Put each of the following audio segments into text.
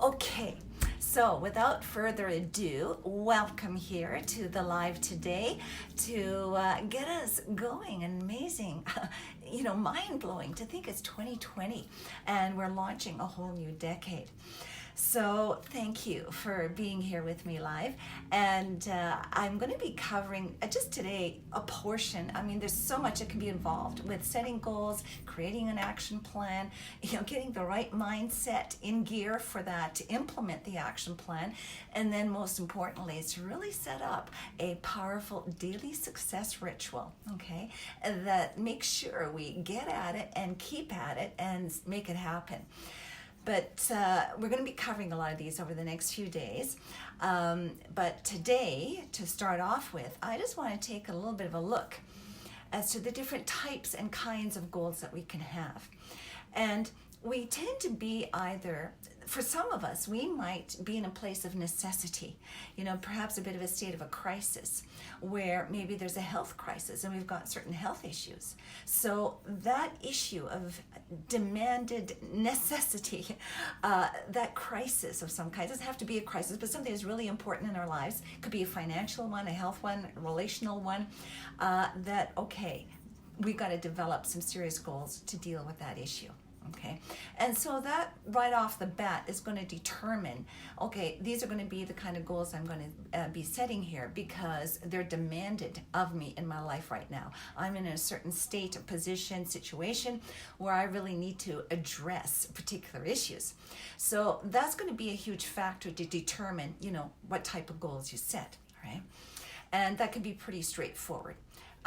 Okay, so without further ado, welcome here to the live today to get us going. Amazing, mind-blowing to think it's 2020 and we're launching a whole new decade. So thank you for being here with me live. And I'm going to be covering just today a portion. I mean, there's so much that can be involved with setting goals, creating an action plan, getting the right mindset in gear for that, to implement the action plan. And then most importantly, is to really set up a powerful daily success ritual, okay, that makes sure we get at it and keep at it and make it happen. But we're going to be covering a lot of these over the next few days. But today, to start off with, I just want to take a little bit of a look as to the different types and kinds of goals that we can have. And we tend to be either, for some of us, we might be in a place of necessity, perhaps a bit of a state of a crisis, where maybe there's a health crisis and we've got certain health issues. So that issue of demanded necessity, that crisis of some kind, doesn't have to be a crisis, but something that's really important in our lives. It could be a financial one, a health one, a relational one, we've got to develop some serious goals to deal with that issue. Okay, and so that right off the bat is going to determine, okay, these are going to be the kind of goals I'm going to be setting here because they're demanded of me in my life right now. I'm in a certain state, position, situation where I really need to address particular issues. So that's going to be a huge factor to determine, what type of goals you set, right? And that can be pretty straightforward.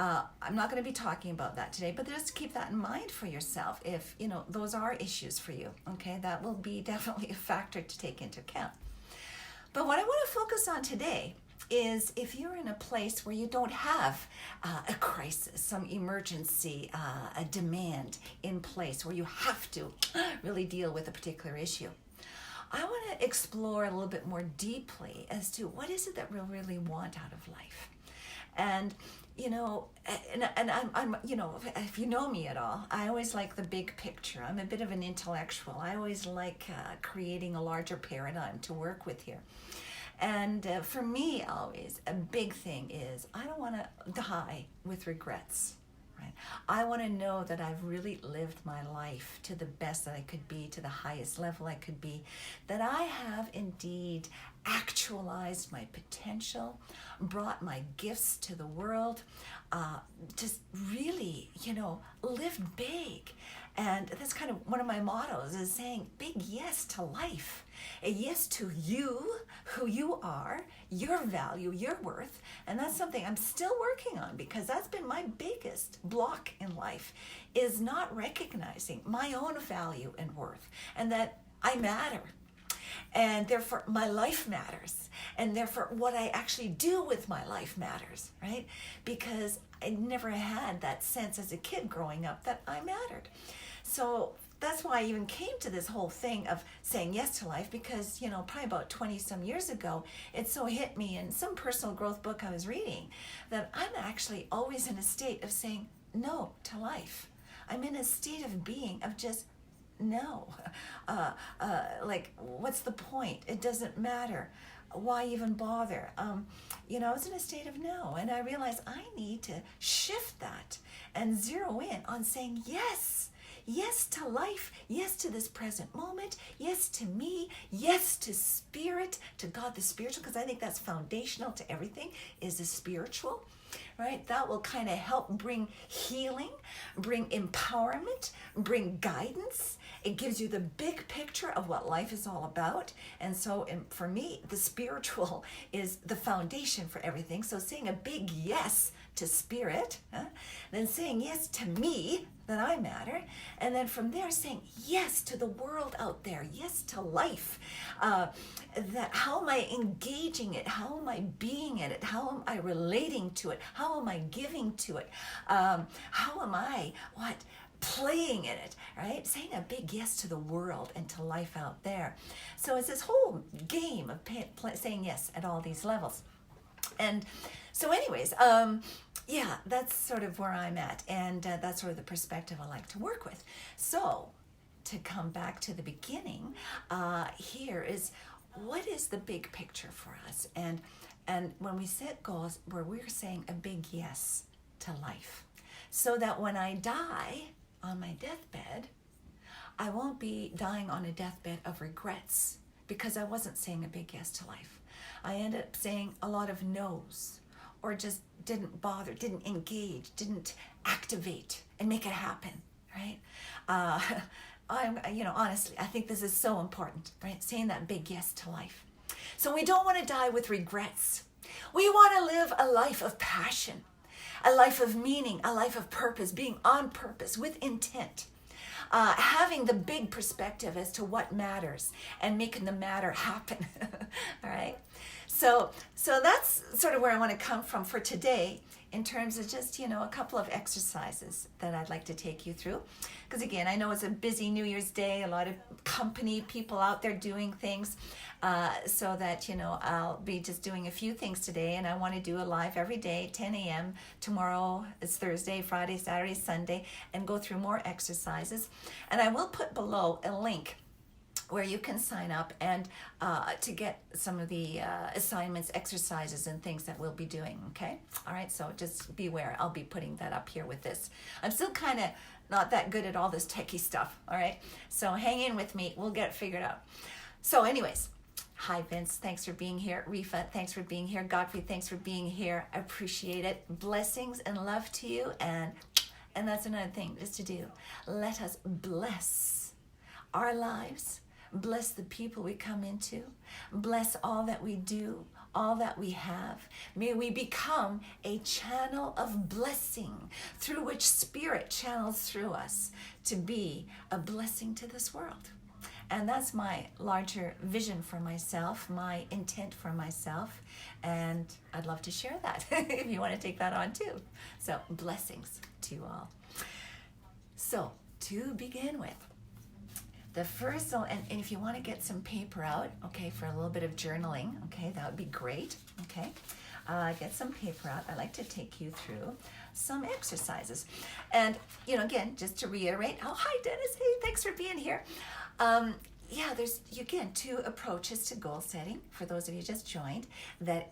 I'm not going to be talking about that today, but just keep that in mind for yourself if, those are issues for you, okay? That will be definitely a factor to take into account. But what I want to focus on today is if you're in a place where you don't have a crisis, some emergency, a demand in place where you have to really deal with a particular issue. I want to explore a little bit more deeply as to what is it that we really want out of life. And I'm if you know me at all, I always like the big picture. I'm a bit of an intellectual. I always like creating a larger paradigm to work with here. And for me, always, a big thing is I don't want to die with regrets. Right? I want to know that I've really lived my life to the best that I could be, to the highest level I could be, that I have indeed actualized my potential, brought my gifts to the world, just really, lived big. And that's kind of one of my mottos, is saying big yes to life, a yes to you, who you are, your value, your worth. And that's something I'm still working on, because that's been my biggest block in life, is not recognizing my own value and worth, and that I matter. And therefore my life matters, and therefore what I actually do with my life matters, right? Because I never had that sense as a kid growing up that I mattered. So that's why I even came to this whole thing of saying yes to life, because, probably about 20 some years ago, it so hit me in some personal growth book I was reading that I'm actually always in a state of saying no to life. I'm in a state of being of just no. What's the point? It doesn't matter. Why even bother? I was in a state of no, and I realized I need to shift that and zero in on saying yes. Yes to life, yes to this present moment, yes to me, yes to spirit, to God the spiritual, because I think that's foundational to everything, is the spiritual, right? That will kind of help bring healing, bring empowerment, bring guidance. It gives you the big picture of what life is all about. And so for me, the spiritual is the foundation for everything. So saying a big yes to spirit, then saying yes to me, that I matter, and then from there saying yes to the world out there, yes to life. That how am I engaging it? How am I being in it? How am I relating to it? How am I giving to it? How am I playing in it, right? Saying a big yes to the world and to life out there. So it's this whole game of saying yes at all these levels. And so anyways, that's sort of where I'm at, and that's sort of the perspective I like to work with. So to come back to the beginning here is, what is the big picture for us? And when we set goals, where we're saying a big yes to life, so that when I die on my deathbed, I won't be dying on a deathbed of regrets because I wasn't saying a big yes to life. I ended up saying a lot of no's, or just didn't bother, didn't engage, didn't activate and make it happen, right? Honestly, I think this is so important, right? Saying that big yes to life. So we don't want to die with regrets. We want to live a life of passion, a life of meaning, a life of purpose, being on purpose with intent. Having the big perspective as to what matters and making the matter happen. All right. So that's sort of where I want to come from for today, in terms of just, a couple of exercises that I'd like to take you through. Because again, I know it's a busy New Year's Day, a lot of company people out there doing things, so that, I'll be just doing a few things today, and I want to do a live every day, 10 a.m. Tomorrow is Thursday, Friday, Saturday, Sunday, and go through more exercises. And I will put below a link where you can sign up and to get some of the assignments, exercises, and things that we'll be doing, okay? All right, so just beware. I'll be putting that up here with this. I'm still kind of not that good at all this techie stuff, all right? So hang in with me. We'll get it figured out. So anyways, hi, Vince. Thanks for being here. Rifa, thanks for being here. Godfrey, thanks for being here. I appreciate it. Blessings and love to you. And that's another thing just to do. Let us bless our lives. Bless the people we come into. Bless all that we do, all that we have. May we become a channel of blessing through which Spirit channels through us to be a blessing to this world. And that's my larger vision for myself, my intent for myself. And I'd love to share that if you want to take that on too. So blessings to you all. So to begin with, the first, and if you want to get some paper out, okay, for a little bit of journaling, okay, that would be great, okay. Get some paper out. I'd like to take you through some exercises. And, again, just to reiterate, hi, Dennis. Hey, thanks for being here. There's, again, two approaches to goal setting for those of you just joined. That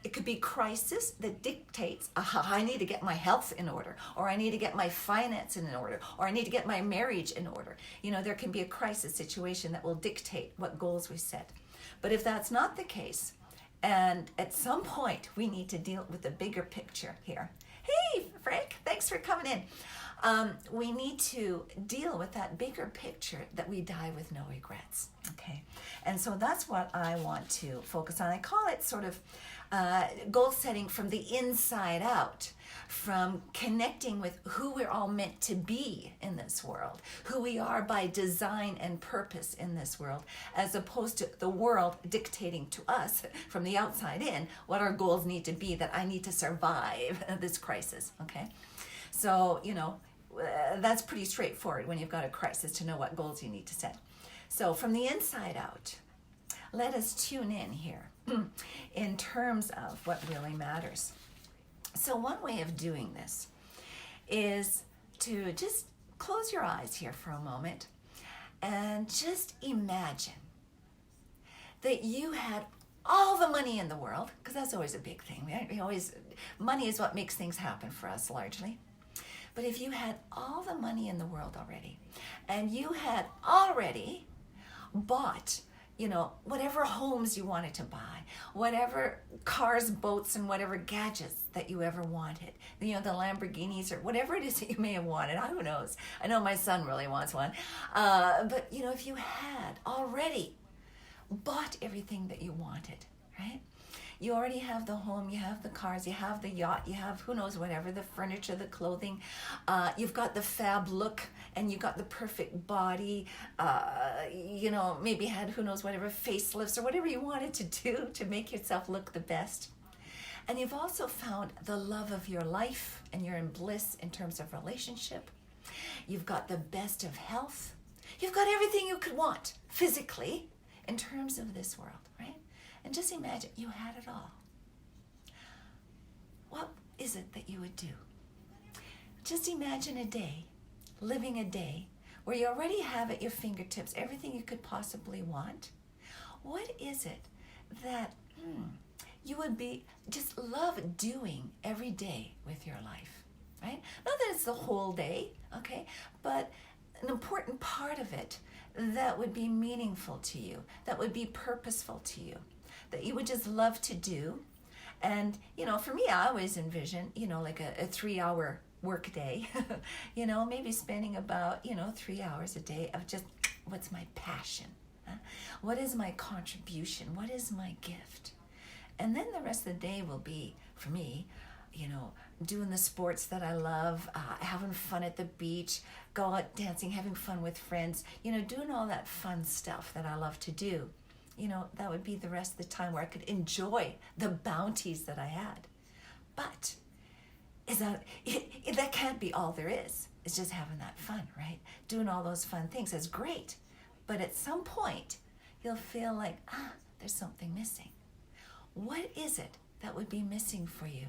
it could be crisis that dictates, I need to get my health in order, or I need to get my finance in order, or I need to get my marriage in order. There can be a crisis situation that will dictate what goals we set. But if that's not the case, and at some point we need to deal with the bigger picture here. Hey, Frank, thanks for coming in. We need to deal with that bigger picture that we die with no regrets, okay? And so that's what I want to focus on. I call it sort of goal setting from the inside out, from connecting with who we're all meant to be in this world, who we are by design and purpose in this world, as opposed to the world dictating to us from the outside in what our goals need to be, that I need to survive this crisis, okay? So, that's pretty straightforward when you've got a crisis to know what goals you need to set. So from the inside out, let us tune in here in terms of what really matters. So one way of doing this is to just close your eyes here for a moment and just imagine that you had all the money in the world, because that's always a big thing. Money is what makes things happen for us largely. But if you had all the money in the world already, and you had already bought, whatever homes you wanted to buy, whatever cars, boats, and whatever gadgets that you ever wanted, the Lamborghinis or whatever it is that you may have wanted, who knows? I know my son really wants one. But, if you had already bought everything that you wanted, right? You already have the home, you have the cars, you have the yacht, you have who knows whatever, the furniture, the clothing. You've got the fab look, and you got the perfect body. Maybe had who knows whatever facelifts or whatever you wanted to do to make yourself look the best. And you've also found the love of your life, and you're in bliss in terms of relationship. You've got the best of health. You've got everything you could want physically in terms of this world, right? And just imagine you had it all. What is it that you would do? Just imagine a day, living a day where you already have at your fingertips everything you could possibly want, what is it that you would be just love doing every day with your life, right? Not that it's the whole day, okay, but an important part of it that would be meaningful to you, that would be purposeful to you, that you would just love to do. And, for me, I always envision, like a 3-hour work day, maybe spending about, 3 hours a day of just what's my passion? Huh? What is my contribution? What is my gift? And then the rest of the day will be, for me, doing the sports that I love, having fun at the beach, go out dancing, having fun with friends, doing all that fun stuff that I love to do. That would be the rest of the time where I could enjoy the bounties that I had. But that can't be all there is. It's just having that fun, right? Doing all those fun things is great. But at some point, you'll feel like, there's something missing. What is it that would be missing for you?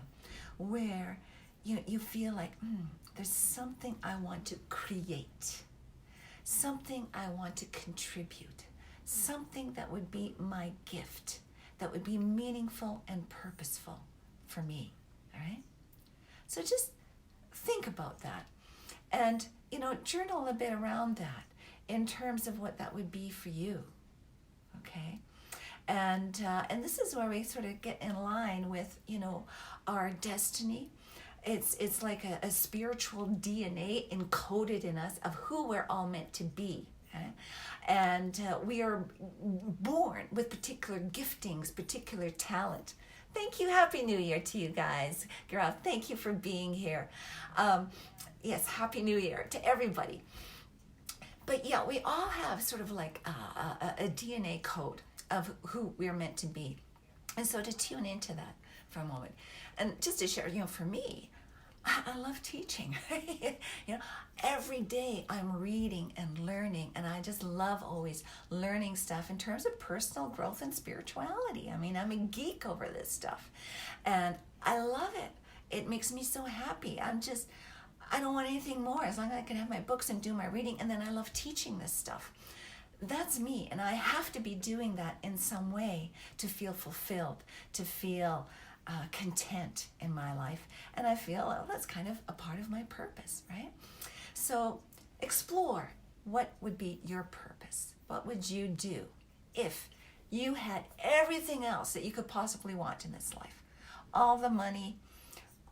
Where you feel like, there's something I want to create, something I want to contribute, something that would be my gift, that would be meaningful and purposeful for me, all right? So just think about that and, journal a bit around that in terms of what that would be for you, okay? And this is where we sort of get in line with, our destiny. It's like a spiritual DNA encoded in us of who we're all meant to be. Okay? And we are born with particular giftings, particular talent. Thank you. Happy New Year to you guys. Girl, thank you for being here. Yes, Happy New Year to everybody. But yeah, we all have sort of like a DNA code of who we're meant to be. And so to tune into that for a moment. And just to share, for me, I love teaching. Every day I'm reading and learning, and I just love always learning stuff in terms of personal growth and spirituality. I mean, I'm a geek over this stuff, and I love it. It makes me so happy. I don't want anything more as long as I can have my books and do my reading, and then I love teaching this stuff. That's me, and I have to be doing that in some way to feel fulfilled, to feel content in my life. And I feel that's kind of a part of my purpose, right? So explore what would be your purpose. What would you do if you had everything else that you could possibly want in this life? All the money,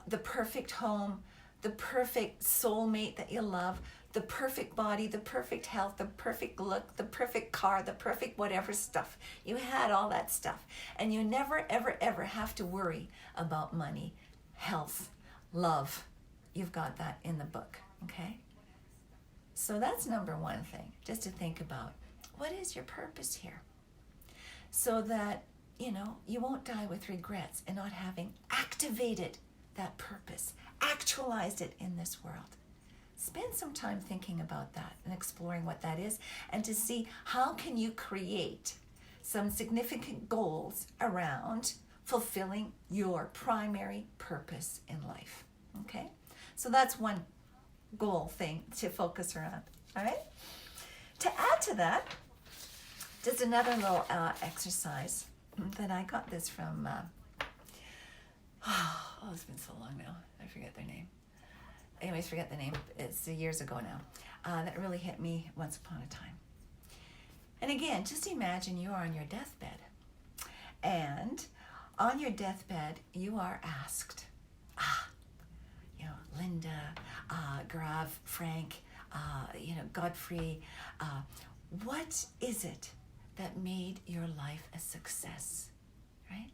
the perfect home, the perfect soulmate that you love, the perfect body, the perfect health, the perfect look, the perfect car, the perfect whatever stuff. You had all that stuff. And you never, ever, ever have to worry about money, health, love. You've got that in the book, okay? So that's number one thing, just to think about. What is your purpose here? So that, you won't die with regrets and not having activated that purpose, actualized it in this world. Spend some time thinking about that and exploring what that is, and to see how can you create some significant goals around fulfilling your primary purpose in life. Okay? So that's one goal thing to focus around. All right? To add to that, just another little exercise that I got this from, it's been so long now. I forget their name. Anyways, forget the name. It's years ago now. That really hit me once upon a time. And again, just imagine you are on your deathbed. And on your deathbed, you are asked, Linda, Grav, Frank, Godfrey, what is it that made your life a success, right?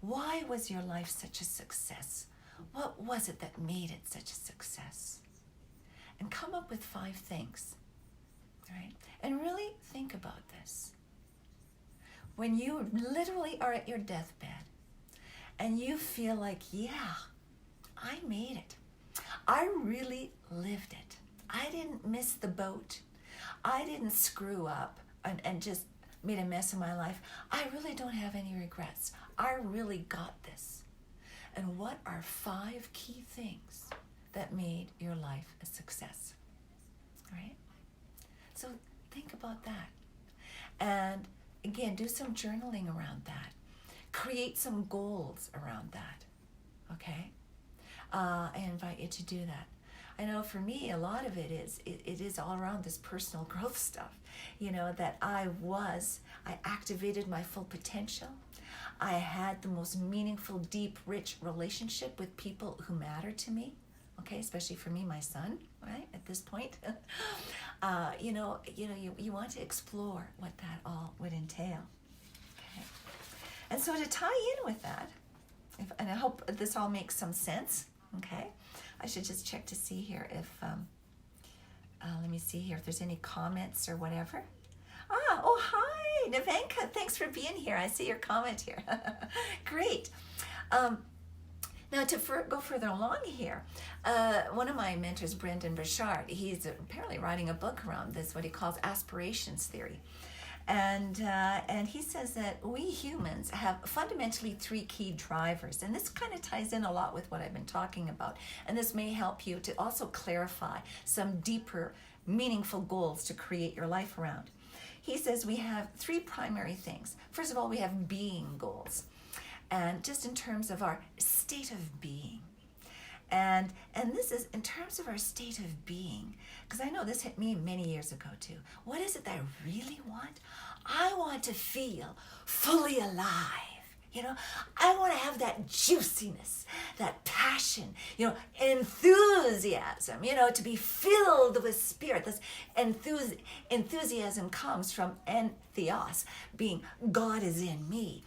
Why was your life such a success? What was it that made it such a success? And come up with 5 things, right? And really think about this. When you literally are at your deathbed and you feel like, yeah, I made it. I really lived it. I didn't miss the boat. I didn't screw up and just made a mess of my life. I really don't have any regrets. I really got this. And what are 5 key things that made your life a success? Right? So think about that. And again, do some journaling around that. Create some goals around that. Okay? I invite you to do that. I know for me, a lot of it is all around this personal growth stuff. That I activated my full potential. I had the most meaningful, deep, rich relationship with people who matter to me. Okay, especially for me, my son, right? At this point, you want to explore what that all would entail. Okay, and so to tie in with that, and I hope this all makes some sense. Okay, I should just check to see here if let me see here if there's any comments or whatever. Oh hi, Navenka, thanks for being here. I see your comment here. Great. Now, to go further along here, one of my mentors, Brendan Burchard, he's apparently writing a book around this, what he calls aspirations theory. And he says that we humans have fundamentally 3 key drivers. And this kind of ties in a lot with what I've been talking about. And this may help you to also clarify some deeper, meaningful goals to create your life around. He says we have 3 primary things. First of all, we have being goals. And just in terms of our state of being. And this is in terms of our state of being, because I know this hit me many years ago too. What is it that I really want? I want to feel fully alive. I want to have that juiciness, that passion, enthusiasm, to be filled with spirit. This enthusiasm comes from entheos, being God is in me.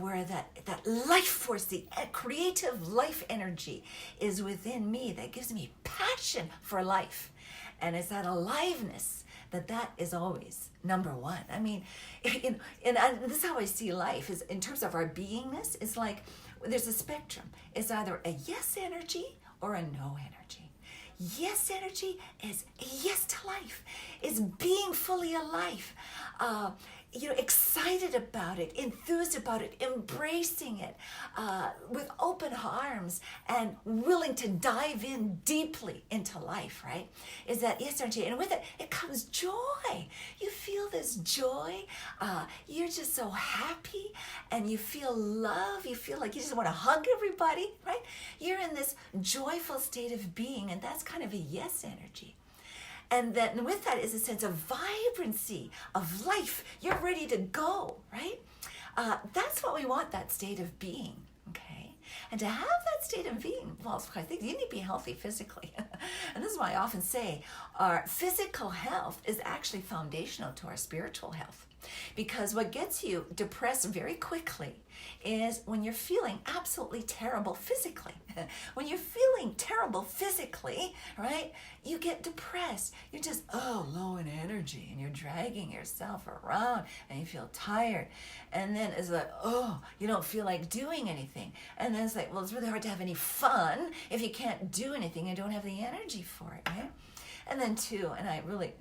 Where that life force, the creative life energy is within me that gives me passion for life. And it's that aliveness that is always number one. I mean, this is how I see life, is in terms of our beingness. It's like there's a spectrum. It's either a yes energy or a no energy. Yes energy is yes to life, is being fully alive, excited about it, enthused about it, embracing it with open arms and willing to dive in deeply into life, right? Is that yes energy. And with it, it comes joy. You feel this joy. You're just so happy and you feel love. You feel like you just want to hug everybody, right? You're in this joyful state of being, and that's kind of a yes energy. And then with that is a sense of vibrancy, of life. You're ready to go, right? That's what we want, that state of being, okay? And to have that state of being, well, I think you need to be healthy physically. And this is why I often say our physical health is actually foundational to our spiritual health. Because what gets you depressed very quickly is when you're feeling absolutely terrible physically. When you're feeling terrible physically, right, you get depressed. You're just, low in energy, and you're dragging yourself around, and you feel tired. And then it's like, you don't feel like doing anything. And then it's like, well, it's really hard to have any fun if you can't do anything and don't have the energy for it, right? And then too, and I really,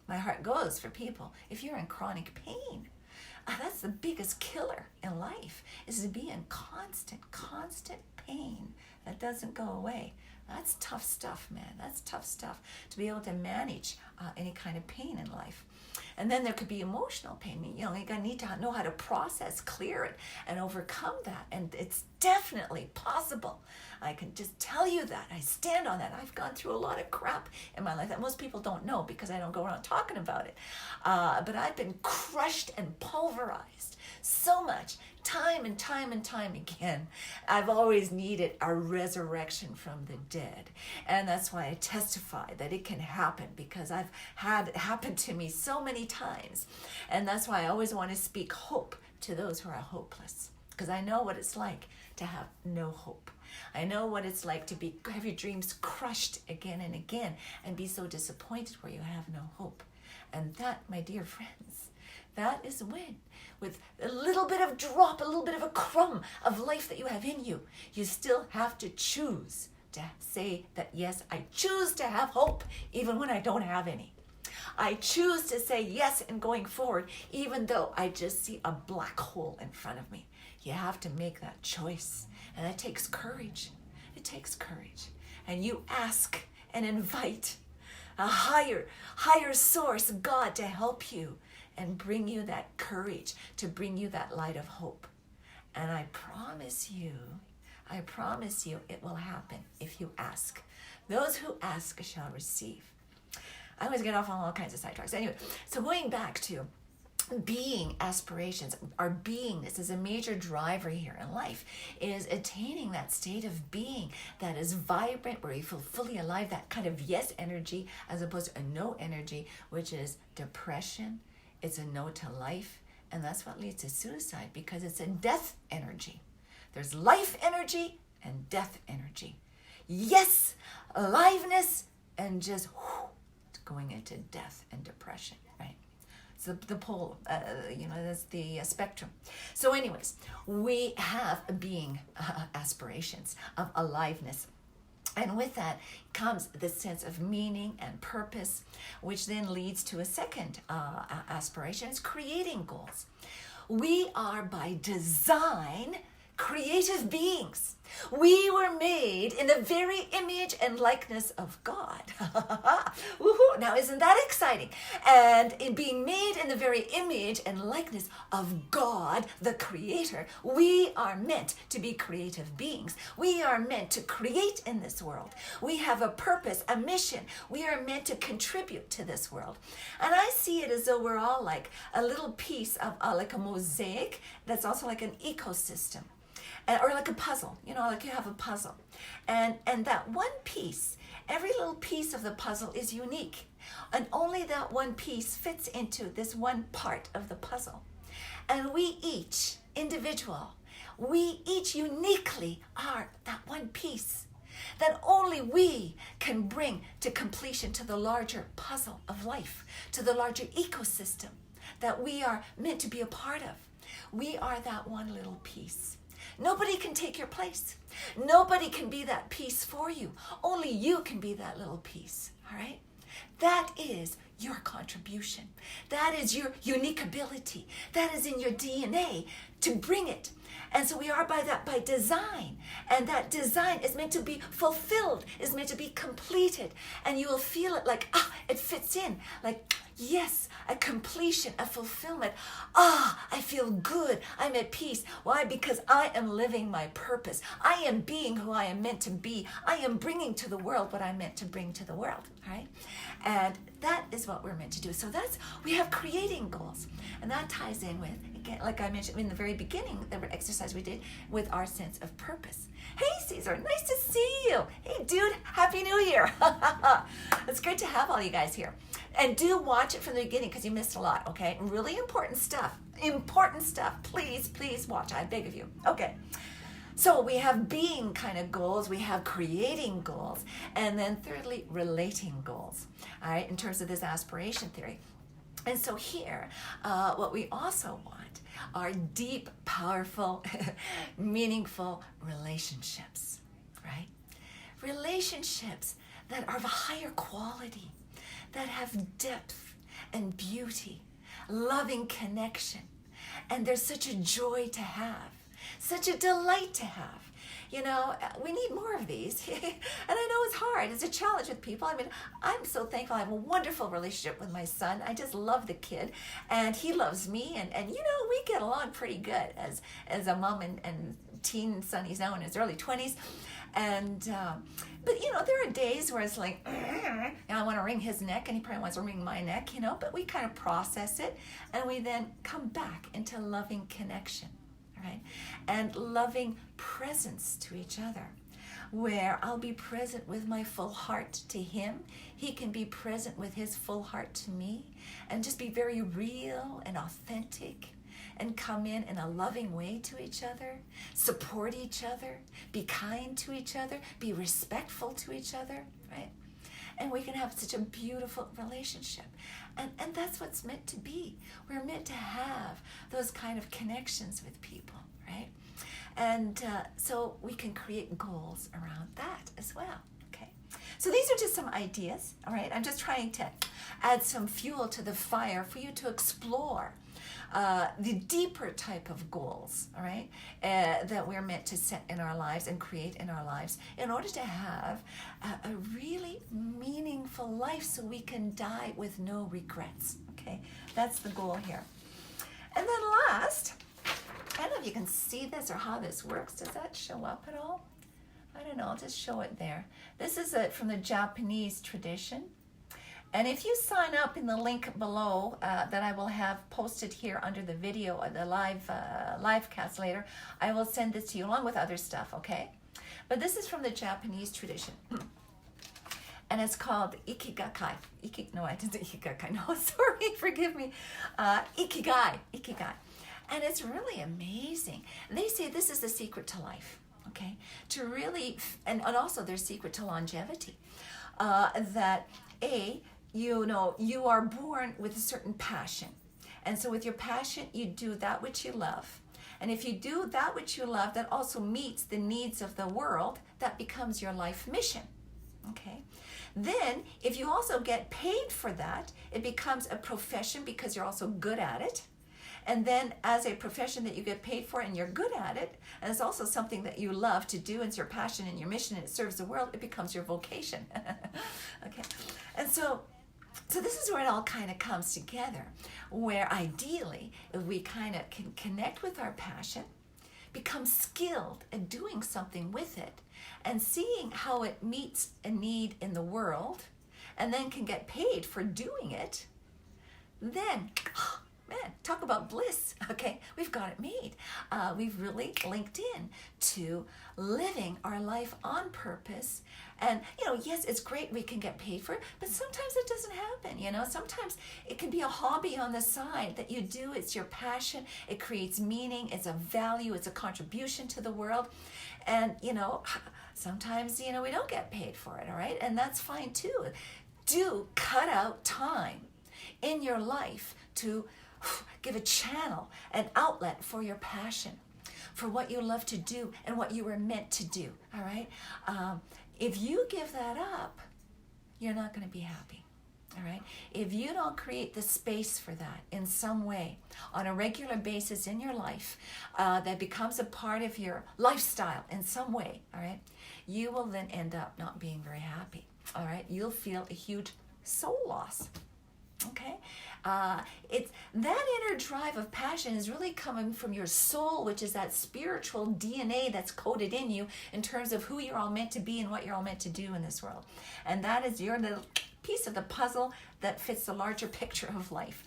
my heart goes for people, if you're in chronic pain, that's the biggest killer in life, is to be in constant pain that doesn't go away. That's tough stuff, man. That's tough stuff to be able to manage any kind of pain in life. And then there could be emotional pain. You need to know how to process, clear it, and overcome that. And it's definitely possible. I can just tell you that. I stand on that. I've gone through a lot of crap in my life that most people don't know because I don't go around talking about it. But I've been crushed and pulverized so much, time and time and time again. I've always needed a resurrection from the dead. And that's why I testify that it can happen, because I've had it happen to me so many times. And that's why I always want to speak hope to those who are hopeless, because I know what it's like to have no hope. I know what it's like to have your dreams crushed again and again and be so disappointed where you have no hope. And that, my dear friends, that is when, with a little bit of drop, a little bit of a crumb of life that you have in you, you still have to choose to say that, yes, I choose to have hope even when I don't have any. I choose to say yes in going forward even though I just see a black hole in front of me. You have to make that choice. And that takes courage. It takes courage. And you ask and invite a higher source, God, to help you and bring you that courage, to bring you that light of hope. And I promise you, it will happen if you ask. Those who ask shall receive. I always get off on all kinds of sidetracks. Anyway, so going back to being aspirations, our beingness is a major driver here in life, is attaining that state of being that is vibrant, where you feel fully alive, that kind of yes energy as opposed to a no energy, which is depression. It's a no to life, and that's what leads to suicide, because it's a death energy. There's life energy and death energy. Yes, aliveness, and just going into death and depression, right? So the pole, that's the spectrum. So anyways, we have being aspirations of aliveness. And with that comes the sense of meaning and purpose, which then leads to a second aspiration, is creating goals. We are by design creative beings. We were made in the very image and likeness of God. Woohoo! Now, isn't that exciting? And in being made in the very image and likeness of God, the Creator, we are meant to be creative beings. We are meant to create in this world. We have a purpose, a mission. We are meant to contribute to this world. And I see it as though we're all like a little piece of like a mosaic that's also like an ecosystem. Or like a puzzle, like you have a puzzle. And that one piece, every little piece of the puzzle is unique. And only that one piece fits into this one part of the puzzle. And we each, we each uniquely are that one piece that only we can bring to completion, to the larger puzzle of life, to the larger ecosystem that we are meant to be a part of. We are that one little piece. Nobody can take your place. Nobody can be that piece for you. Only you can be that little piece, all right? That is your contribution. That is your unique ability. That is in your DNA to bring it. And so we are by design. And that design is meant to be fulfilled, is meant to be completed. And you will feel it like, it fits in. Like, yes, a completion, a fulfillment. I feel good. I'm at peace. Why? Because I am living my purpose. I am being who I am meant to be. I am bringing to the world what I'm meant to bring to the world, right? And that is what we're meant to do. So we have creating goals. And that ties in with, again, like I mentioned in the very beginning, the exercise we did with our sense of purpose. Hey, Caesar, nice to see you. Hey, dude, Happy New Year. It's great to have all you guys here. And do watch it from the beginning because you missed a lot, okay? Really important stuff. Important stuff. Please, please watch. I beg of you. Okay. So we have being kind of goals, we have creating goals, and then thirdly, relating goals, all right, in terms of this aspiration theory. And so here, what we also want are deep, powerful, meaningful relationships, right? Relationships that are of a higher quality, that have depth and beauty, loving connection. And there's such a joy to have, such a delight to have. We need more of these. And I know it's hard. It's a challenge with people. I mean, I'm so thankful. I have a wonderful relationship with my son. I just love the kid. And he loves me. And we get along pretty good as a mom and teen son. He's now in his early 20s. And, but there are days where it's like, I want to wring his neck and he probably wants to wring my neck, but we kind of process it and we then come back into loving connection, right? And loving presence to each other, where I'll be present with my full heart to him. He can be present with his full heart to me and just be very real and authentic and come in a loving way to each other, support each other, be kind to each other, be respectful to each other, right? And we can have such a beautiful relationship. And that's what's meant to be. We're meant to have those kind of connections with people, right? And so we can create goals around that as well, okay? So these are just some ideas, all right? I'm just trying to add some fuel to the fire for you to explore. the deeper type of goals, all right, that we're meant to set in our lives and create in our lives in order to have a really meaningful life so we can die with no regrets, okay? That's the goal here. And then last, I don't know if you can see this or how this works. Does that show up at all? I don't know, I'll just show it there. This is from the Japanese tradition. And if you sign up in the link below that I will have posted here under the video, the live cast later, I will send this to you along with other stuff, okay? But this is from the Japanese tradition. And it's called Ikigakai. No, I didn't say Ikigakai. No, sorry, forgive me. Ikigai. And it's really amazing. They say this is the secret to life, okay? To really, and also their secret to longevity. That you are born with a certain passion. And so with your passion, you do that which you love. And if you do that which you love that also meets the needs of the world, that becomes your life mission, okay? Then, if you also get paid for that, it becomes a profession because you're also good at it. And then as a profession that you get paid for and you're good at it, and it's also something that you love to do, and it's your passion and your mission and it serves the world, it becomes your vocation. Okay, and so this is where it all kind of comes together, where ideally if we kind of can connect with our passion, become skilled at doing something with it, and seeing how it meets a need in the world, and then can get paid for doing it, then, man, talk about bliss, okay? We've got it made. We've really linked in to living our life on purpose. And, yes, it's great we can get paid for it, but sometimes it doesn't happen, Sometimes it can be a hobby on the side that you do. It's your passion. It creates meaning. It's a value. It's a contribution to the world. And, sometimes, we don't get paid for it, all right? And that's fine, too. Do cut out time in your life to give a channel, an outlet for your passion, for what you love to do and what you were meant to do, all right? If you give that up, you're not going to be happy, all right? If you don't create the space for that in some way, on a regular basis in your life, that becomes a part of your lifestyle in some way, all right? You will then end up not being very happy, all right? You'll feel a huge soul loss. Okay, it's that inner drive of passion is really coming from your soul, which is that spiritual DNA that's coded in you in terms of who you're all meant to be and what you're all meant to do in this world. And that is your little piece of the puzzle that fits the larger picture of life.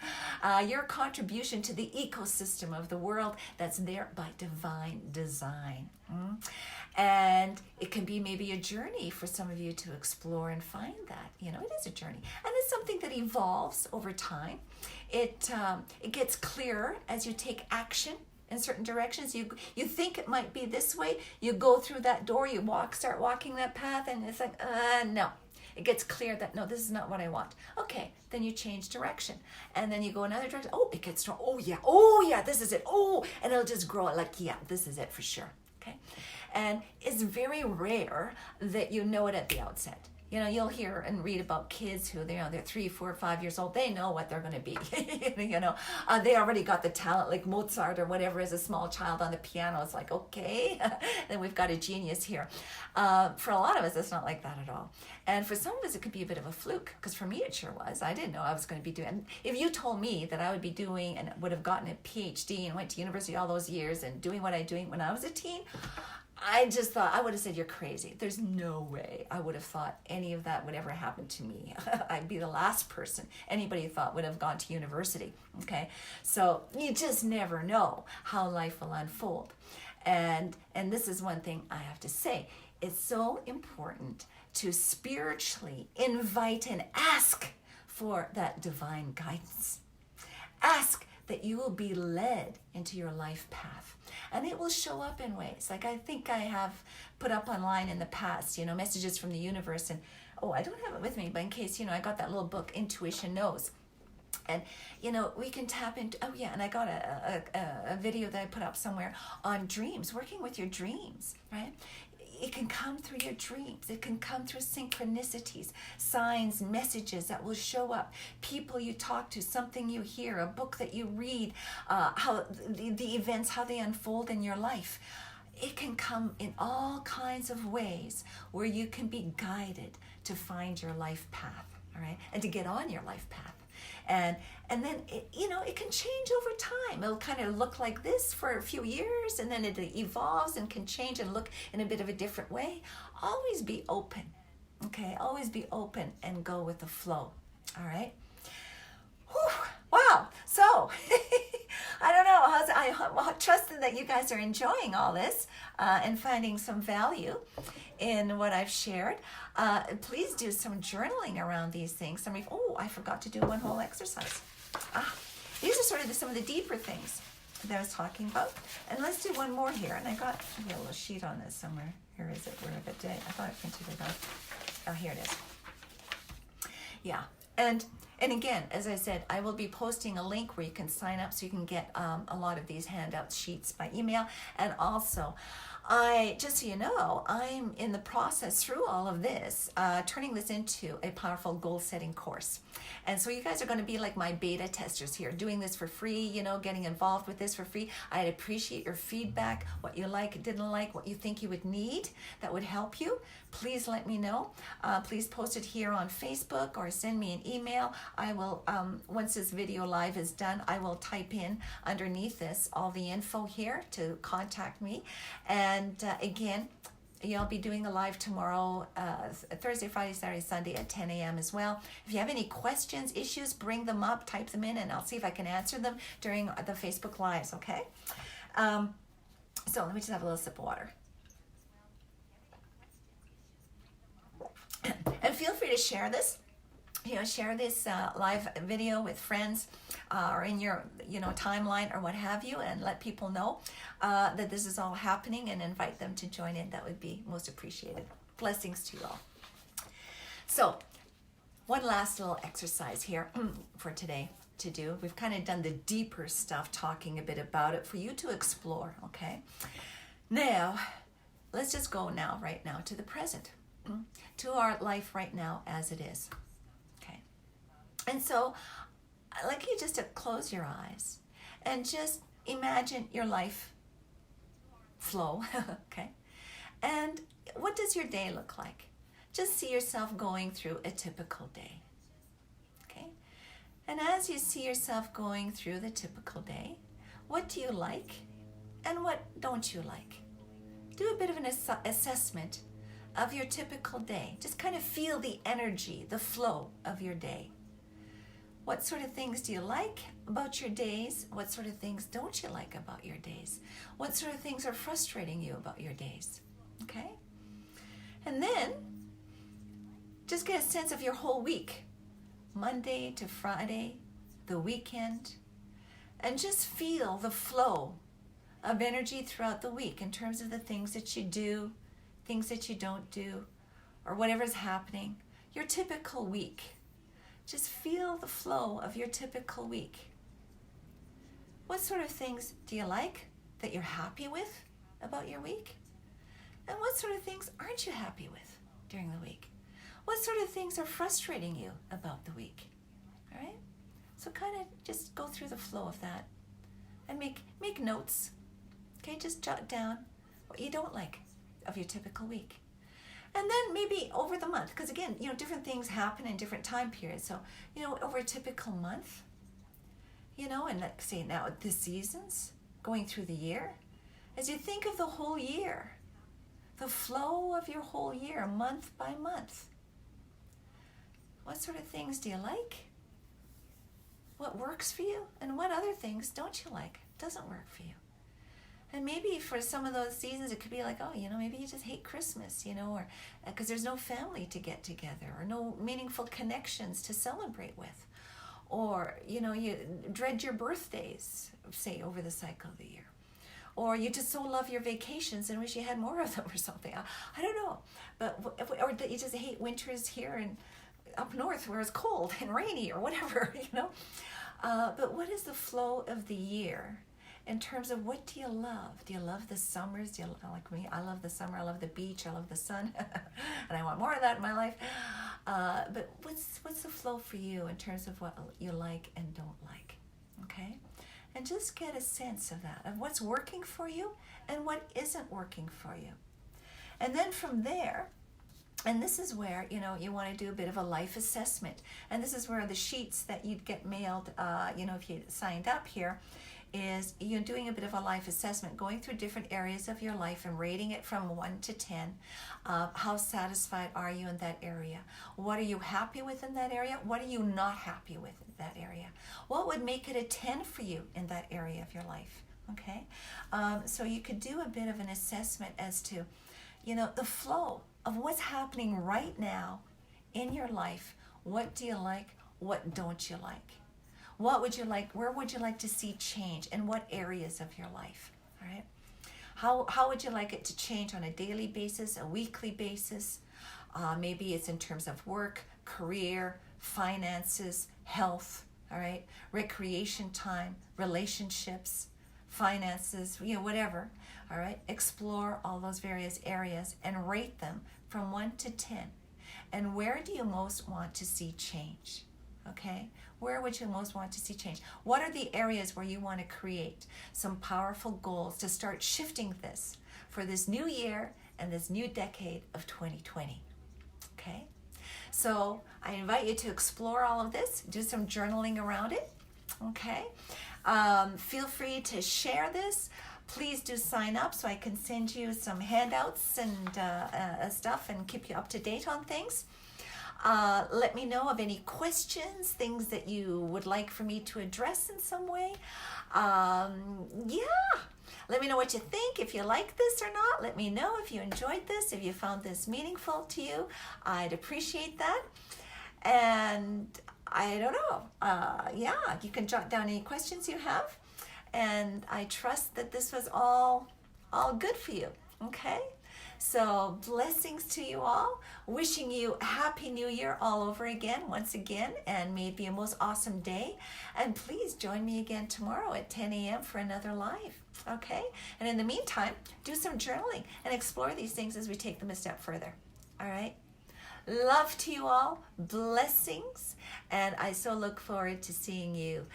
Your contribution to the ecosystem of the world that's there by divine design. And it can be maybe a journey for some of you to explore and find that. It is a journey. And it's something that evolves over time. It gets clearer as you take action in certain directions. You think it might be this way. You go through that door, you start walking that path, and it's like, no. It gets clear that, no, this is not what I want. Okay, then you change direction. And then you go another direction. Oh, it gets strong. Oh, yeah, this is it. Oh, and it'll just grow like, yeah, this is it for sure. Okay? And it's very rare that you know it at the outset. You'll hear and read about kids who, they're 3, 4, 5 years old. They know what they're going to be. They already got the talent, like Mozart or whatever, as a small child on the piano. It's like, okay, then we've got a genius here. For a lot of us, it's not like that at all. And for some of us, it could be a bit of a fluke, because for me, it sure was. I didn't know I was going to be doing, and if you told me that I would be doing and would have gotten a PhD and went to university all those years and doing what I'm doing when I was a teen, I just thought, I would have said, you're crazy. There's no way I would have thought any of that would ever happen to me. I'd be the last person anybody thought would have gone to university, okay? So you just never know how life will unfold. And this is one thing I have to say. It's so important to spiritually invite and ask for that divine guidance. Ask that you will be led into your life path. And it will show up in ways. Like I think I have put up online in the past, messages from the universe. And, I don't have it with me, but in case, I got that little book, Intuition Knows. And, we can tap into, and I got a video that I put up somewhere on dreams, working with your dreams, right? It can come through your dreams. It can come through synchronicities, signs, messages that will show up, people you talk to, something you hear, a book that you read, how the events, how they unfold in your life. It can come in all kinds of ways where you can be guided to find your life path, all right, and to get on your life path. And then it can change over time. It'll kind of look like this for a few years, and then it evolves and can change and look in a bit of a different way. Always be open, okay? Always be open and go with the flow, all right? Whew, wow, so I don't know, I'm trusting that you guys are enjoying all this and finding some value in what I've shared. Please do some journaling around these things. I forgot to do one whole exercise. These are sort of some of the deeper things that I was talking about. And let's do one more here. And I got a little sheet on this somewhere. Here is it? Where did I thought I printed it out. Oh, here it is. Yeah. And again, as I said, I will be posting a link where you can sign up so you can get a lot of these handout sheets by email. And also, just so you know, I'm in the process through all of this, turning this into a powerful goal-setting course. And so you guys are going to be like my beta testers here, doing this for free, getting involved with this for free. I'd appreciate your feedback, what you like, didn't like, what you think you would need that would help you. Please let me know. Please post it here on Facebook or send me an email. I will, once this video live is done, I will type in underneath this all the info here to contact me. And again, I'll be doing a live tomorrow, Thursday, Friday, Saturday, Sunday at 10 a.m. as well. If you have any questions, issues, bring them up, type them in, and I'll see if I can answer them during the Facebook Lives, okay? So let me just have a little sip of water. And feel free to share this. Share this live video with friends or in your, timeline or what have you, and let people know that this is all happening and invite them to join in. That would be most appreciated. Blessings to you all. So, one last little exercise here for today to do. We've kind of done the deeper stuff, talking a bit about it for you to explore, okay? Now, let's just go right now to the present, to our life right now as it is. And so I'd like you just to close your eyes and just imagine your life flow, okay? And what does your day look like? Just see yourself going through a typical day, okay? And as you see yourself going through the typical day, what do you like and what don't you like? Do a bit of an assessment of your typical day. Just kind of feel the energy, the flow of your day. What sort of things do you like about your days? What sort of things don't you like about your days? What sort of things are frustrating you about your days? Okay? And then, just get a sense of your whole week. Monday to Friday, the weekend. And just feel the flow of energy throughout the week in terms of the things that you do, things that you don't do, or whatever's happening. Your typical week. Just feel the flow of your typical week. What sort of things do you like that you're happy with about your week? And what sort of things aren't you happy with during the week? What sort of things are frustrating you about the week? All right? So kind of just go through the flow of that and make notes. Okay, just jot down what you don't like of your typical week. And then maybe over the month, because again, different things happen in different time periods. So, over a typical month, and let's say now the seasons, going through the year, as you think of the whole year, the flow of your whole year, month by month, what sort of things do you like? What works for you? And what other things don't you like? Doesn't work for you? And maybe for some of those seasons, it could be like, maybe you just hate Christmas, or because there's no family to get together or no meaningful connections to celebrate with. Or, you dread your birthdays, say, over the cycle of the year. Or you just so love your vacations and wish you had more of them or something. I don't know. Or that you just hate winters here and up north where it's cold and rainy or whatever, But what is the flow of the year? in terms of what do you love? Do you love the summers? Do you like me? I love the summer. I love the beach. I love the sun, and I want more of that in my life. But what's the flow for you in terms of what you like and don't like? Okay, and just get a sense of that, of what's working for you and what isn't working for you. And then from there, and this is where, you want to do a bit of a life assessment. And this is where the sheets that you'd get mailed, if you signed up here, is you're doing a bit of a life assessment, going through different areas of your life and rating it from 1 to 10. How satisfied are you in that area? What are you happy with in that area? What are you not happy with in that area? What would make it a 10 for you in that area of your life? Okay, so you could do a bit of an assessment as to, the flow of what's happening right now in your life. What do you like? What don't you like? What would you like? Where would you like to see change? In what areas of your life? All right. How would you like it to change on a daily basis, a weekly basis? Maybe it's in terms of work, career, finances, health. All right. Recreation time, relationships, finances, whatever. All right. Explore all those various areas and rate them from 1 to 10. And where do you most want to see change? Okay. Where would you most want to see change? What are the areas where you want to create some powerful goals to start shifting this for this new year and this new decade of 2020? Okay. So I invite you to explore all of this, do some journaling around it. Okay. Feel free to share this. Please do sign up so I can send you some handouts and stuff and keep you up to date on things. Let me know of any questions, things that you would like for me to address in some way. Let me know what you think, if you like this or not. Let me know if you enjoyed this, if you found this meaningful to you. I'd appreciate that. And I don't know. You can jot down any questions you have. And I trust that this was all good for you. Okay? So blessings to you all. Wishing you a happy new year all over again, once again, and may it be a most awesome day. And please join me again tomorrow at 10 a.m. for another live. Okay? And in the meantime, do some journaling and explore these things as we take them a step further. All right? Love to you all. Blessings. And I so look forward to seeing you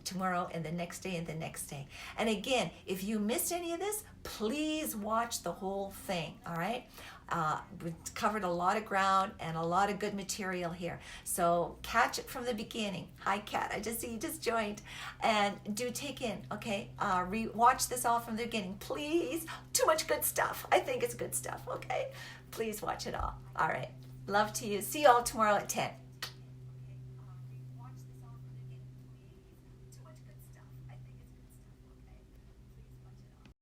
tomorrow and the next day and the next day. And again, if you missed any of this, please watch the whole thing. All right? We've covered a lot of ground and a lot of good material here. So catch it from the beginning. Hi, Kat. I just see you just joined. And do take in, okay? Watch this all from the beginning. Please. Too much good stuff. I think it's good stuff, okay? Please watch it all. All right. Love to you. See you all tomorrow at 10.